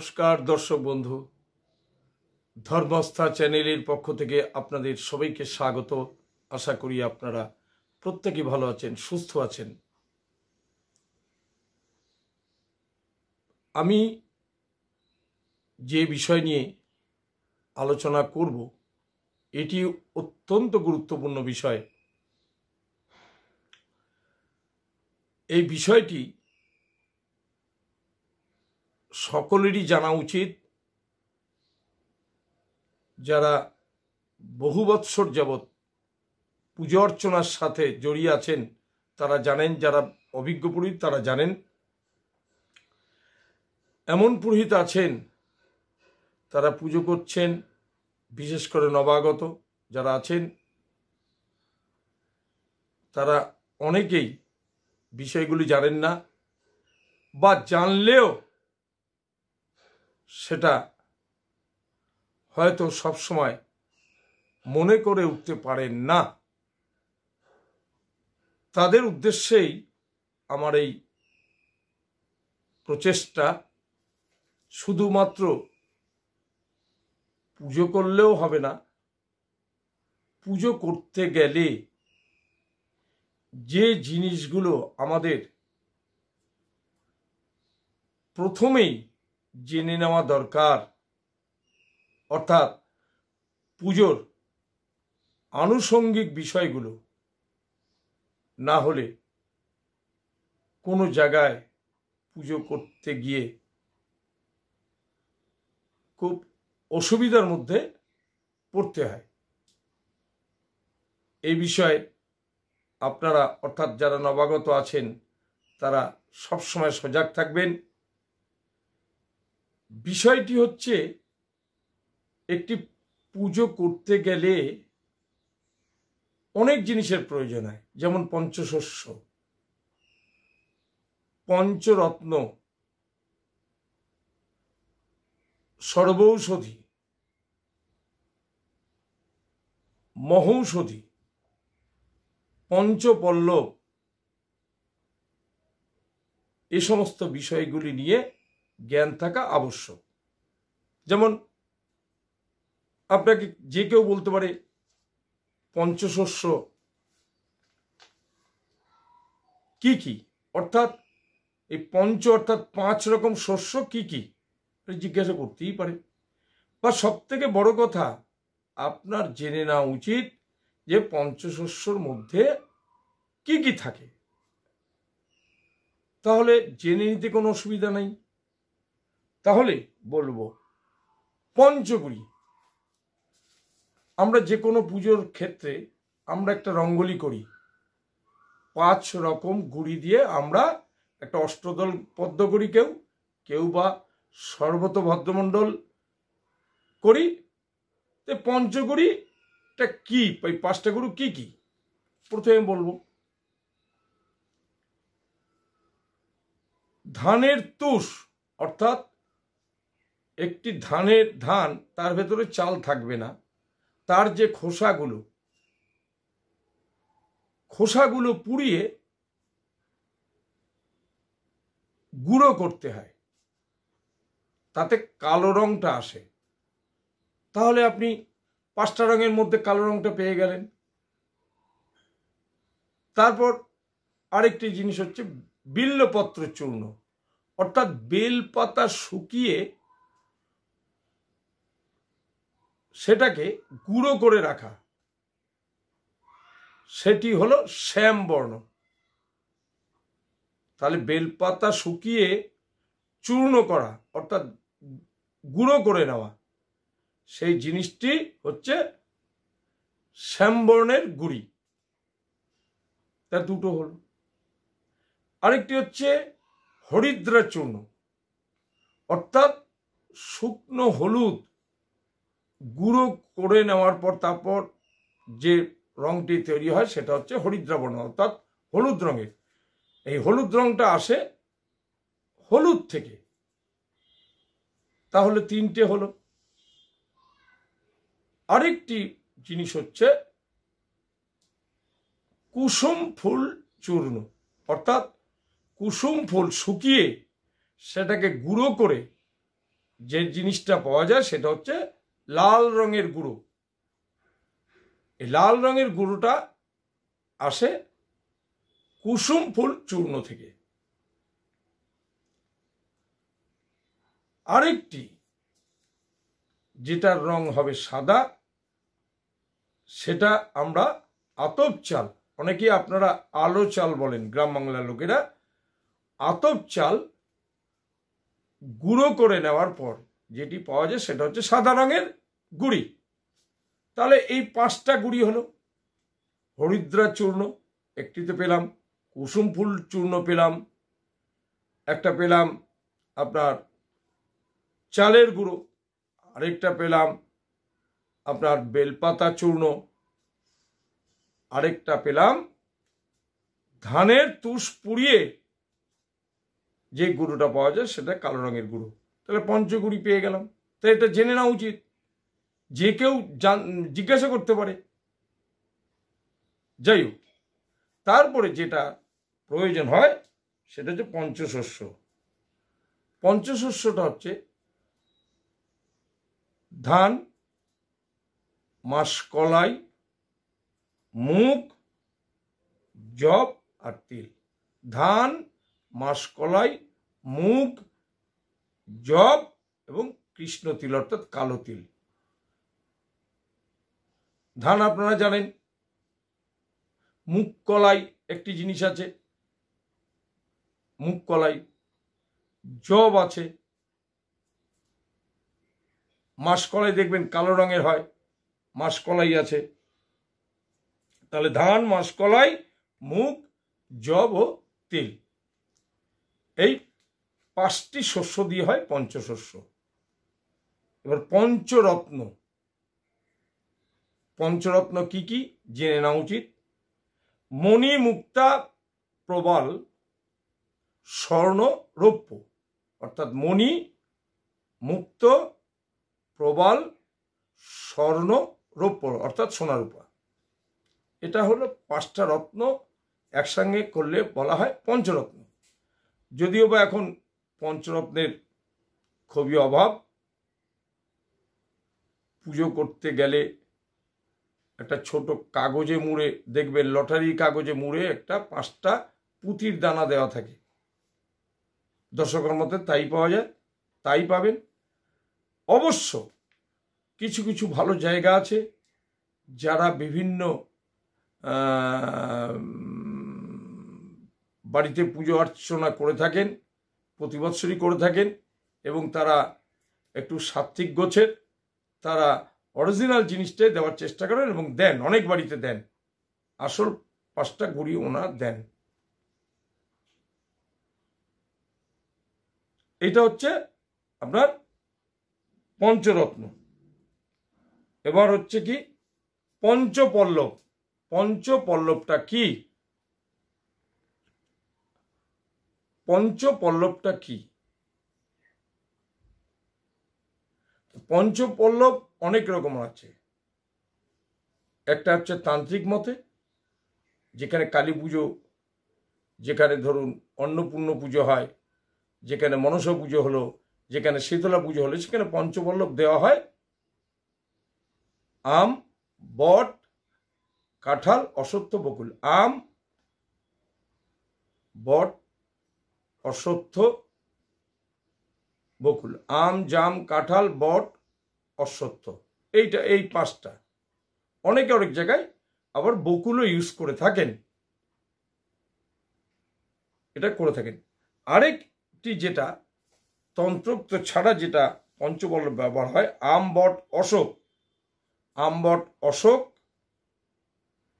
নমস্কার দর্শক বন্ধু, ধর্মস্থা চ্যানেলের পক্ষ থেকে আপনাদের সবাইকে স্বাগত। আশা করি আপনারা প্রত্যেকেই ভালো আছেন, সুস্থ আছেন। আমি যে বিষয় নিয়ে আলোচনা করব এটি অত্যন্ত গুরুত্বপূর্ণ বিষয়। এই বিষয়টি সকলেরই জানা উচিত। যারা বহু বৎসর যাবৎ পূজা অর্চনার সাথে জড়িয়ে আছেন তারা জানেন, যারা অভিজ্ঞ পুরোহিত তারা জানেন। এমন পুরোহিত আছেন তারা পুজো করছেন, বিশেষ করে নবাগত যারা আছেন তারা অনেকেই বিষয়গুলি জানেন না, বা জানলেও সেটা হয়তো সবসময় মনে করে উঠতে পারেন না। তাদের উদ্দেশ্যেই আমার এই প্রচেষ্টা। শুধুমাত্র পুজো করলেও হবে না, পুজো করতে গেলে যে জিনিসগুলো আমাদের প্রথমেই জেনে নেওয়া দরকার, অর্থাৎ পুজোর আনুষঙ্গিক বিষয়গুলো, না হলে কোনো জায়গায় পুজো করতে গিয়ে খুব অসুবিধার মধ্যে পড়তে হয়। এই বিষয়ে আপনারা, অর্থাৎ যারা নবাগত আছেন তারা সবসময় সজাগ থাকবেন। বিষয়টি হচ্ছে, একটি পুজো করতে গেলে অনেক জিনিসের প্রয়োজন হয়, যেমন পঞ্চশস্য, পঞ্চরত্ন, সর্বৌষধি, মহৌষধি, পঞ্চপল্লব, এ সমস্ত বিষয়গুলি নিয়ে জ্ঞান থাকা আবশ্যক। যেমন আপনাকে যে কেউ বলতে পারে পঞ্চশস্য কি কি, অর্থাৎ এই পঞ্চ অর্থাৎ 5 রকম শস্য কি কি জিজ্ঞাসা করতেই পারে। বা সব থেকে বড় কথা, আপনার জেনে নেওয়া উচিত যে পঞ্চশস্যর মধ্যে কি কি থাকে। তাহলে জেনে নিতে কোনো অসুবিধা নাই। তাহলে বলবো পঞ্চগুড়ি। আমরা যে কোনো পুজোর ক্ষেত্রে আমরা একটা রঙ্গোলি করি, 5 রকম গুড়ি দিয়ে আমরা একটা অষ্টদল পদ্ম করি, কেউ বা সর্বতভদ্রমণ্ডল করি। তো পঞ্চগুড়িটা কি, ওই 5টা গুরু কি কি প্রথমে বলবো। ধানের তুষ, অর্থাৎ একটি ধান, তার ভেতরে চাল থাকবে না, তার যে খোসাগুলো পুড়িয়ে গুঁড়ো করতে হয়, তাতে কালো রংটা আসে। তাহলে আপনি 5টা রঙের মধ্যে কালো রংটা পেয়ে গেলেন। তারপর আরেকটি জিনিস হচ্ছে বিল্বপত্র চূর্ণ, অর্থাৎ বেলপাতা শুকিয়ে সেটাকে গুঁড়ো করে রাখা, সেটি হলো শ্যামবর্ণ। তাহলে বেলপাতা শুকিয়ে চূর্ণ করা, অর্থাৎ গুঁড়ো করে নেওয়া, সেই জিনিসটি হচ্ছে শ্যামবর্ণের গুড়ি। তার দুটো হলো। আরেকটি হচ্ছে হরিদ্রা চূর্ণ, অর্থাৎ শুকনো হলুদ গুঁড়ো করে নেওয়ার পর তারপর যে রংটি তৈরি হয় সেটা হচ্ছে হরিদ্রা বর্ণ, অর্থাৎ হলুদ রঙের। এই হলুদ রংটা আসে হলুদ থেকে। তাহলে 3টে হলো। আরেকটি জিনিস হচ্ছে কুসুম ফুল চূর্ণ, অর্থাৎ কুসুম ফুল শুকিয়ে সেটাকে গুঁড়ো করে যে জিনিসটা পাওয়া যায় সেটা হচ্ছে লাল রঙের গুঁড়ো। এই লাল রঙের গুঁড়োটা আসে কুসুম ফুল চূর্ণ থেকে। আরেকটি যেটার রং হবে সাদা, সেটা আমরা আতপ চাল, অনেকেই আপনারা আলো চাল বলেন গ্রাম বাংলার লোকেরা, আতপ চাল গুঁড়ো করে নেওয়ার পর যেটি পাওয়া যায় সেটা হচ্ছে সাদা রঙের গুঁড়ি। তাহলে এই 5টা গুঁড়ি হলো। হরিদ্রা চূর্ণ একটিতে পেলাম, কুসুম ফুল চূর্ণ পেলাম, একটা পেলাম আপনার চালের গুঁড়ো, আরেকটা পেলাম আপনার বেলপাতা চূর্ণ, আরেকটা পেলাম ধানের তুষ পুড়িয়ে যে গুঁড়োটা পাওয়া যায় সেটা কালো রঙের গুঁড়ো। তাহলে পঞ্চগুড়ি পেয়ে গেলাম। তো এটা জেনে নেওয়া উচিত, যে কেউ জিজ্ঞাসা করতে পারে। যাই হোক, তারপরে যেটা প্রয়োজন হয় সেটা হচ্ছে পঞ্চশস্য। পঞ্চশস্যটা হচ্ছে ধান, মাসকলাই, মুগ, জব আর তিল। ধান, মাসকলাই, মুগ, জব এবং কৃষ্ণ তিল অর্থাৎ কালো তিল। ধান আপনারা জানেন, মুগ কলাই একটি জিনিস আছে, মুগ কলাই, জব আছে, মাসকলাই দেখবেন কালো রঙের হয়, মাসকলাই আছে। তাহলে ধান, মাসকলাই, মুগ, জব ও তিল, এই 5টি শস্য দিয়ে হয় পঞ্চশস্য। এবার পঞ্চরত্ন, পঞ্চরত্ন কি কি জেনে নেওয়া উচিত। মণি, মুক্তা, প্রবাল, স্বর্ণ, রৌপ্য, অর্থাৎ মণি, মুক্ত, প্রবাল, স্বর্ণ, রৌপ্য অর্থাৎ সোনা রূপা। এটা হলো 5টা রত্ন একসঙ্গে করলে বলা হয় পঞ্চরত্ন। যদিও বা এখন পঞ্চরত্নের খুবই অভাব। পুজো করতে গেলে একটা ছোট কাগজে মুড়ে দেখবেন, লটারি কাগজে মুড়ে একটা 5টা পুঁতির দানা দেওয়া থাকে। দর্শকের মধ্যে তাই পাওয়া যায়, তাই পাবেন। অবশ্য কিছু কিছু ভালো জায়গা আছে যারা বিভিন্ন বাড়িতে পুজো অর্চনা করে থাকেন, প্রতি বৎসরই করে থাকেন, এবং তারা একটু সাত্ত্বিক গোছের, তারা অরিজিনাল জিনিসটাই দেওয়ার চেষ্টা করেন এবং দেন, অনেক বাড়িতে দেন, আসল 5টা গুঁড়ি ওনারা দেন। এটা হচ্ছে আপনার পঞ্চরত্ন। এবার হচ্ছে কি পঞ্চপল্লব। পঞ্চপল্লবটা কি? পঞ্চপল্লবটা কি? পঞ্চপল্লব অনেক রকম আছে। একটা হচ্ছে তান্ত্রিক মতে, যেখানে কালী পুজো, যেখানে ধরুন অন্নপূর্ণ পুজো হয়, যেখানে মনসা পুজো হলো, যেখানে শীতলা পুজো হলো, সেখানে পঞ্চপল্লব দেওয়া হয় আম, বট, কাঁঠাল, অশ্বত্থ, বকুল। আম, বট, অশ্বত্থ, বকুল। আম, জাম, কাঁঠাল, বট, অশ্বত্থ, এইটা, এই 5টা। অনেকে অনেক জায়গায় আবার বকুলও ইউজ করে থাকেন, এটা করে থাকেন। আরেকটি যেটা তন্ত্রোক্ত ছাড়া যেটা পঞ্চপল্লব ব্যবহার হয়, আম, বট, অশোক। আম, বট, অশোক,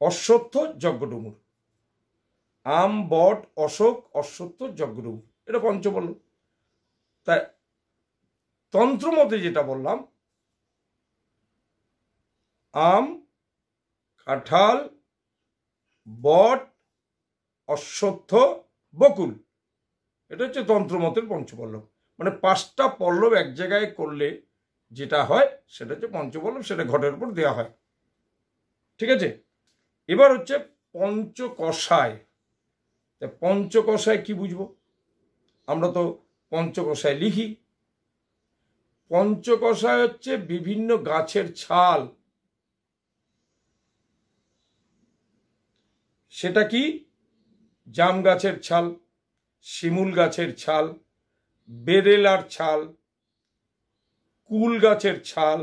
অশ্বত্থ, যজ্ঞডুমুর। আম, বট, অশোক, অশ্বত্থ, যজ্ঞডুমুর, এটা পঞ্চপল্লব। তাই তন্ত্রমতে যেটা বললাম, আম, কাঁঠাল, বট, অশ্বত্থ, বকুল, এটা হচ্ছে তন্ত্রমতের পঞ্চপল্লব। মানে 5টা পল্লব এক জায়গায় করলে যেটা হয় সেটা হচ্ছে পঞ্চপল্লব, সেটা ঘটের উপর দেওয়া হয়। ঠিক আছে। এবার হচ্ছে পঞ্চকষায়। পঞ্চকষায় কি বুঝবো? আমরা তো পঞ্চকষায় লিখি। পঞ্চকষায় হচ্ছে বিভিন্ন গাছের ছাল। সেটা কি? জাম গাছের ছাল, শিমুল গাছের ছাল, বেরেলার ছাল, কুল গাছের ছাল,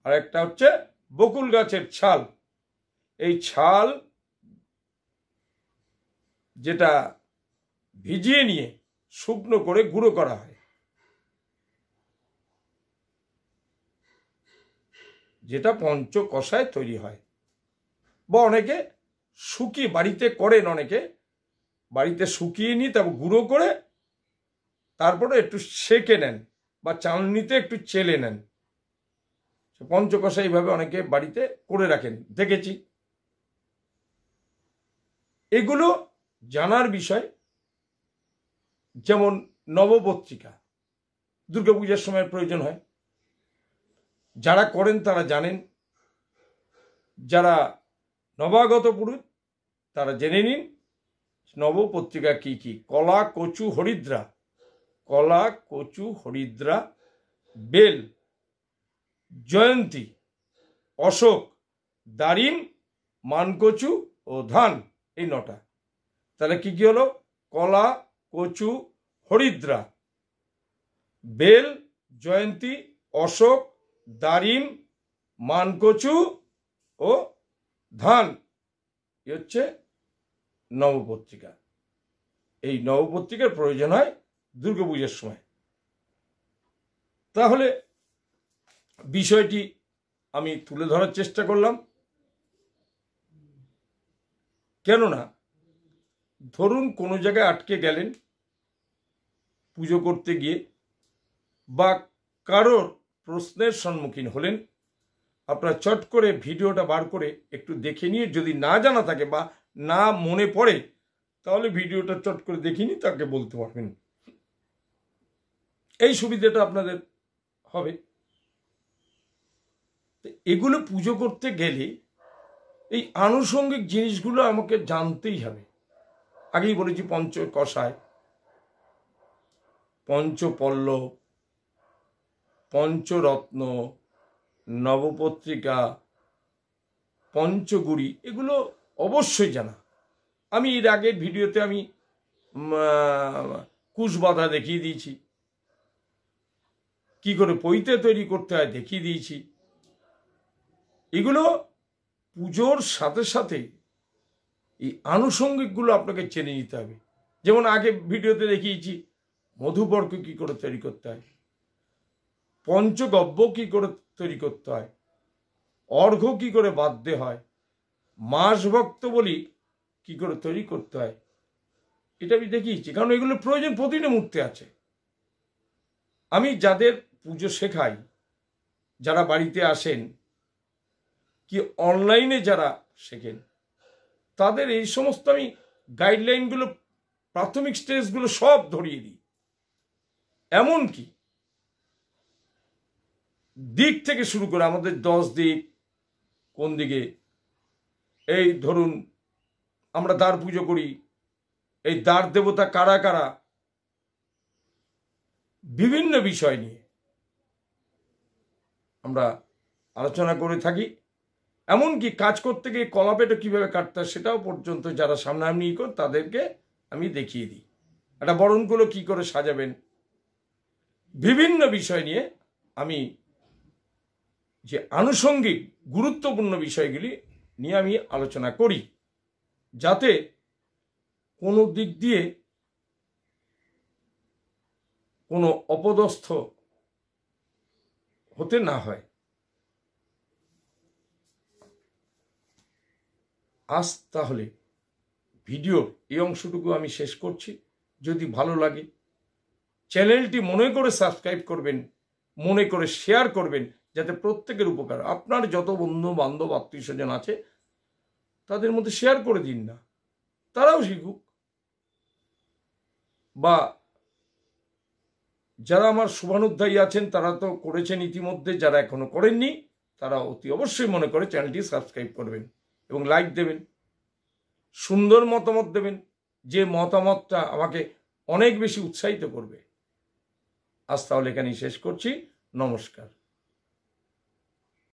আর একটা হচ্ছে বকুল গাছের ছাল। এই ছাল যেটা ভিজিয়ে নিয়ে শুকনো করে গুঁড়ো করা হয়, যেটা পঞ্চকষায় তৈরি হয়। বা অনেকে শুকিয়ে বাড়িতে করেন, অনেকে বাড়িতে শুকিয়ে নিয়ে তারপর গুঁড়ো করে তারপরে একটু সেকে নেন বা চালনিতে একটু চেলে নেন। পঞ্চকষায় এইভাবে অনেকে বাড়িতে করে রাখেন, দেখেছি। এগুলো জানার বিষয়। যেমন নবপত্রিকা দুর্গাপূজার সময় প্রয়োজন হয়, যারা করেন তারা জানেন। যারা নবাগত পুরুষ তারা জেনে নিন নবপত্রিকা কি কি। কলা, কচু, হরিদ্রা, কলা, কচু, হরিদ্রা, বেল, জয়ন্তী, অশোক, দারিম, মানকচু ও ধান, এই 9টা। তাহলে কি কি হলো? কলা, কচু, হরিদ্রা, বেল, জয়ন্তী, অশোক, দারিম, মানকচু ও ধান। এ হচ্ছে নবপত্রিকা। এই নবপত্রিকার প্রয়োজন হয় দুর্গাপূজার সময়। তাহলে বিষয়টি আমি তুলে ধরার চেষ্টা করলাম। কেননা ধরুন কোনো জায়গায় আটকে গেলেন পুজো করতে গিয়ে, বা কারোর প্রশ্নের সম্মুখীন হলেন, আপনারা চট করে ভিডিওটা বার করে একটু দেখে নিয়ে, যদি না জানা থাকে বা না মনে পড়ে, তাহলে ভিডিওটা চট করে দেখে নিয়ে তাকে বলতে পারবেন। এই সুবিধাটা আপনাদের হবে। এগুলো পুজো করতে গেলে এই আনুষঙ্গিক জিনিসগুলো আমাকে জানতেই হবে। আগেই বলেছি পঞ্চকষায়, পঞ্চপল্লব, পঞ্চরত্ন, নবপত্রিকা, পঞ্চগুড়ি, এগুলো অবশ্যই জানা। আমি এর আগের ভিডিওতে আমি কুশবাধা দেখিয়ে দিয়েছি, কি করে পৈতে তৈরি করতে হয় দেখিয়ে দিয়েছি। এগুলো পুজোর সাথে সাথে এই আনুষঙ্গিকগুলো আপনাকে চেনে নিতে হবে। যেমন আগে ভিডিওতে দেখিয়েছি মধুপর্ক কি করে তৈরি করতে হয়, পঞ্চগব্য কি করে তৈরি করতে হয়, অর্ঘ্য কি করে বাঁধতে হয়, মাস ভক্ত বলি কি করে তৈরি করতে হয়, এটা আমি দেখিয়েছি। কারণ এগুলো প্রয়োজন প্রতিটা মুহূর্তে আছে। আমি যাদের পুজো শেখাই, যারা বাড়িতে আসেন কি অনলাইনে যারা শেখেন, তাদের এই সমস্ত আমি গাইডলাইনগুলো, প্রাথমিক স্টেজগুলো সব ধরিয়ে দিই। এমনকি দিক থেকে শুরু করে আমাদের 10 দিক, কোন দিকে, এই ধরুন আমরা দ্বার পুজো করি, এই দ্বার দেবতা কারা কারা, বিভিন্ন বিষয় নিয়ে আমরা আলোচনা করে থাকি। এমনকি কাজ করতে গিয়ে কলাপেটা কিভাবে কাটতে হয় সেটাও পর্যন্ত যারা সামনাসামনি কর তাদেরকে আমি দেখিয়ে দিই। একটা বরণগুলো কি করে সাজাবেন, বিভিন্ন বিষয় নিয়ে আমি যে আনুষঙ্গিক গুরুত্বপূর্ণ বিষয়গুলি নিয়ে আমি আলোচনা করি, যাতে কোনো দিক দিয়ে কোনো অপদস্থ হতে না হয়। আজ তাহলে ভিডিওর এই অংশটুকু আমি শেষ করছি। যদি ভালো লাগে চ্যানেলটি মনে করে সাবস্ক্রাইব করবেন, মনে করে শেয়ার করবেন, যাতে প্রত্যেকের উপকার। আপনার যত বন্ধু বান্ধব আত্মীয় স্বজন আছে তাদের মধ্যে শেয়ার করে দিন না, তারাও শিখুক। বা যারা আমার শুভানুধ্যায়ী আছেন তারা তো করেছেন ইতিমধ্যে, যারা এখনো করেননি তারা অতি অবশ্যই মনে করে চ্যানেলটি সাবস্ক্রাইব করবেন এবং লাইক দেবেন, সুন্দর মতামত দেবেন, যে মতামতটা আমাকে অনেক বেশি উৎসাহিত করবে। আজ তাহলে এখানেই শেষ করছি। নমস্কার।